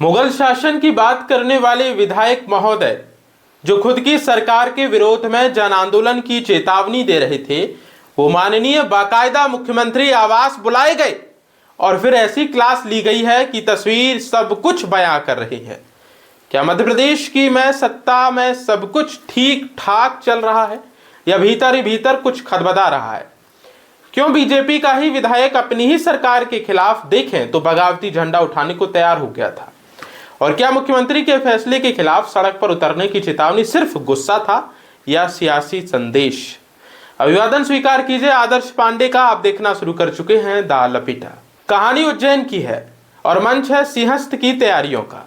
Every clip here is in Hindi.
मुगल शासन की बात करने वाले विधायक महोदय जो खुद की सरकार के विरोध में जन आंदोलन की चेतावनी दे रहे थे, वो माननीय बाकायदा मुख्यमंत्री आवास बुलाए गए और फिर ऐसी क्लास ली गई है कि तस्वीर सब कुछ बयां कर रही है। क्या मध्य प्रदेश की में सत्ता में सब कुछ ठीक ठाक चल रहा है या भीतर ही भीतर कुछ खदबदा रहा है? क्यों बीजेपी का ही विधायक अपनी ही सरकार के खिलाफ देखें तो बगावती झंडा उठाने को तैयार हो गया था? और क्या मुख्यमंत्री के फैसले के खिलाफ सड़क पर उतरने की चेतावनी सिर्फ गुस्सा था या सियासी संदेश? अभिवादन स्वीकार कीजिए आदर्श पांडे का। आप देखना शुरू कर चुके हैं दा लपेटा। कहानी उज्जैन की है और मंच है सिंहस्थ की तैयारियों का।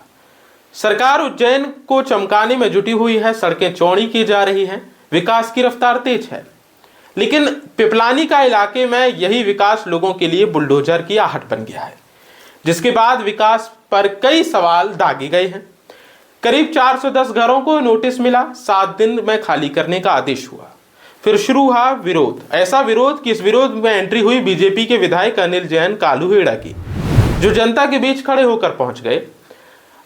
सरकार उज्जैन को चमकाने में जुटी हुई है, सड़कें चौड़ी की जा रही हैं, विकास की रफ्तार तेज है। लेकिन पिपलानी का इलाके में यही विकास लोगों के लिए बुलडोजर की आहट बन गया है, जिसके बाद विकास पर कई सवाल दागे गए हैं। करीब 410 घरों को नोटिस मिला, 7 दिन में खाली करने का आदेश हुआ। फिर शुरू हुआ विरोध। ऐसा विरोध कि इस विरोध में एंट्री हुई बीजेपी के विधायक अनिल जैन कालूहेड़ा की, जो जनता के बीच खड़े होकर पहुंच गए।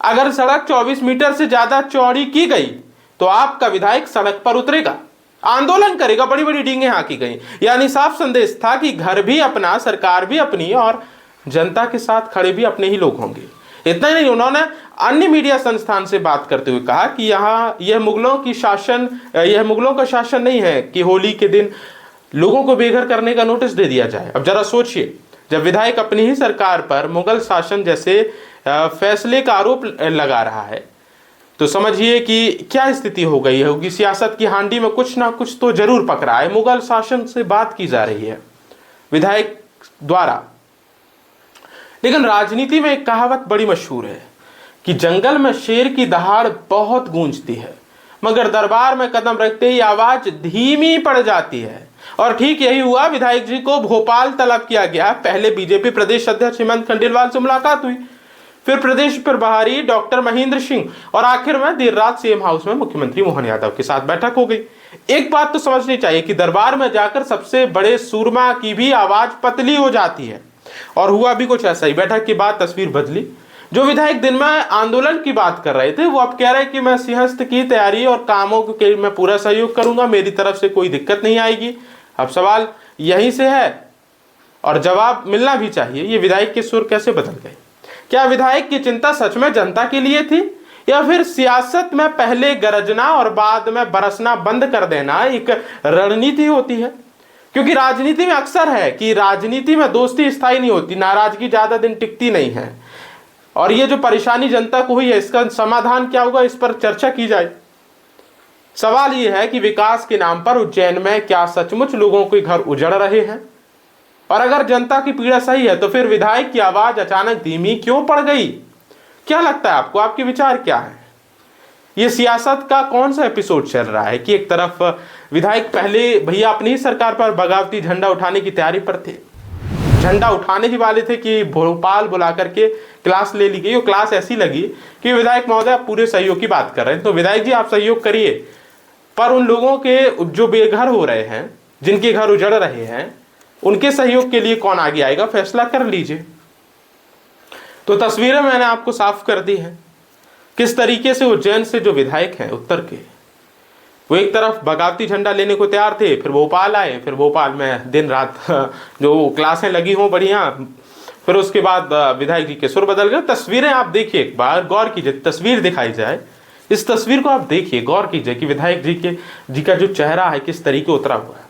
अगर सड़क 24 मीटर से ज्यादा चौड़ी की गई तो आपका विधायक सड़क पर उतरेगा, आंदोलन करेगा, बड़ी बड़ी डींगे हाँकी गई। यानी साफ संदेश था कि घर भी अपना, सरकार भी अपनी और जनता के साथ खड़े भी अपने ही लोग होंगे। इतना ही नहीं, उन्होंने अन्य मीडिया संस्थान से बात करते हुए कहा कि यह मुगलों का शासन नहीं है कि होली के दिन लोगों को बेघर करने का नोटिस दे दिया जाए। अब जरा सोचिए, जब विधायक अपनी ही सरकार पर मुगल शासन जैसे फैसले का आरोप लगा रहा है तो समझिए कि क्या स्थिति हो गई होगी। सियासत की हांडी में कुछ ना कुछ तो जरूर पक रहा है। मुगल शासन से बात की जा रही है विधायक द्वारा। लेकिन राजनीति में एक कहावत बड़ी मशहूर है कि जंगल में शेर की दहाड़ बहुत गूंजती है, मगर दरबार में कदम रखते ही आवाज धीमी पड़ जाती है। और ठीक यही हुआ। विधायक जी को भोपाल तलब किया गया। पहले बीजेपी प्रदेश अध्यक्ष हेमंत खंडेलवाल से मुलाकात हुई, फिर प्रदेश प्रभारी डॉक्टर महेंद्र सिंह और आखिर में देर रात सीएम हाउस में मुख्यमंत्री मोहन यादव के साथ बैठक हो गई। एक बात तो समझनी चाहिए कि दरबार में जाकर सबसे बड़े सूरमा की भी आवाज पतली हो जाती है, और हुआ भी कुछ ऐसा ही। बैठक के बाद तस्वीर बदली। जो विधायक दिन में आंदोलन की बात कर रहे थे वो अब कह रहे हैं कि मैं सिंहस्थ की तैयारी और कामों के मैं पूरा सहयोग करूंगा, मेरी तरफ से कोई दिक्कत नहीं आएगी। अब सवाल यहीं से है और जवाब मिलना भी चाहिए, ये विधायक के सुर कैसे बदल गए? क्या विधायक की चिंता सच में जनता के लिए थी या फिर सियासत में पहले गरजना और बाद में बरसना बंद कर देना एक रणनीति होती है? क्योंकि राजनीति में अक्सर है कि राजनीति में दोस्ती स्थायी नहीं होती, नाराजगी ज्यादा दिन टिकती नहीं है। और ये जो परेशानी जनता को हुई है, इसका समाधान क्या होगा, इस पर चर्चा की जाए। सवाल ये है कि विकास के नाम पर उज्जैन में क्या सचमुच लोगों के घर उजड़ रहे हैं? और अगर जनता की पीड़ा सही है तो फिर विधायक की आवाज अचानक धीमी क्यों पड़ गई? क्या लगता है आपको? आपके विचार क्या है? ये सियासत का कौन सा एपिसोड चल रहा है कि एक तरफ विधायक पहले भैया अपनी ही सरकार पर बगावती झंडा उठाने की तैयारी पर थे, झंडा उठाने ही वाले थे कि भोपाल बुला करके क्लास ले ली गई। वो क्लास ऐसी लगी कि विधायक महोदय आप पूरे सहयोग की बात कर रहे हैं, तो विधायक जी आप सहयोग करिए, पर उन लोगों के जो बेघर हो रहे हैं, जिनके घर उजड़ रहे हैं, उनके सहयोग के लिए कौन आगे आएगा, फैसला कर लीजिए। तो तस्वीरें मैंने आपको साफ कर दी है किस तरीके से उज्जैन से जो विधायक हैं उत्तर के, वो एक तरफ बगावती झंडा लेने को तैयार थे, फिर भोपाल आए, फिर भोपाल में दिन रात जो क्लासें लगी हों बढ़िया, फिर उसके बाद विधायक जी के सुर बदल गए। तस्वीरें आप देखिए, एक बार गौर कीजिए, तस्वीर दिखाई जाए, इस तस्वीर को आप देखिए, गौर कीजिए कि विधायक जी का जो चेहरा है किस तरीके उतरा हुआ है।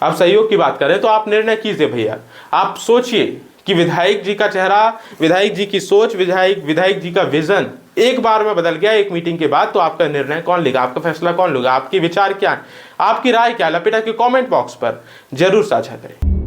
आप सहयोग की बात करें तो आप निर्णय कीजिए भैया, आप सोचिए कि विधायक जी का चेहरा, विधायक जी की सोच, विधायक जी का विजन एक बार में बदल गया एक मीटिंग के बाद, तो आपका निर्णय कौन लेगा, आपका फैसला कौन लेगा, आपके विचार क्या है, आपकी राय क्या है? लपेटा के कमेंट बॉक्स पर जरूर साझा करें।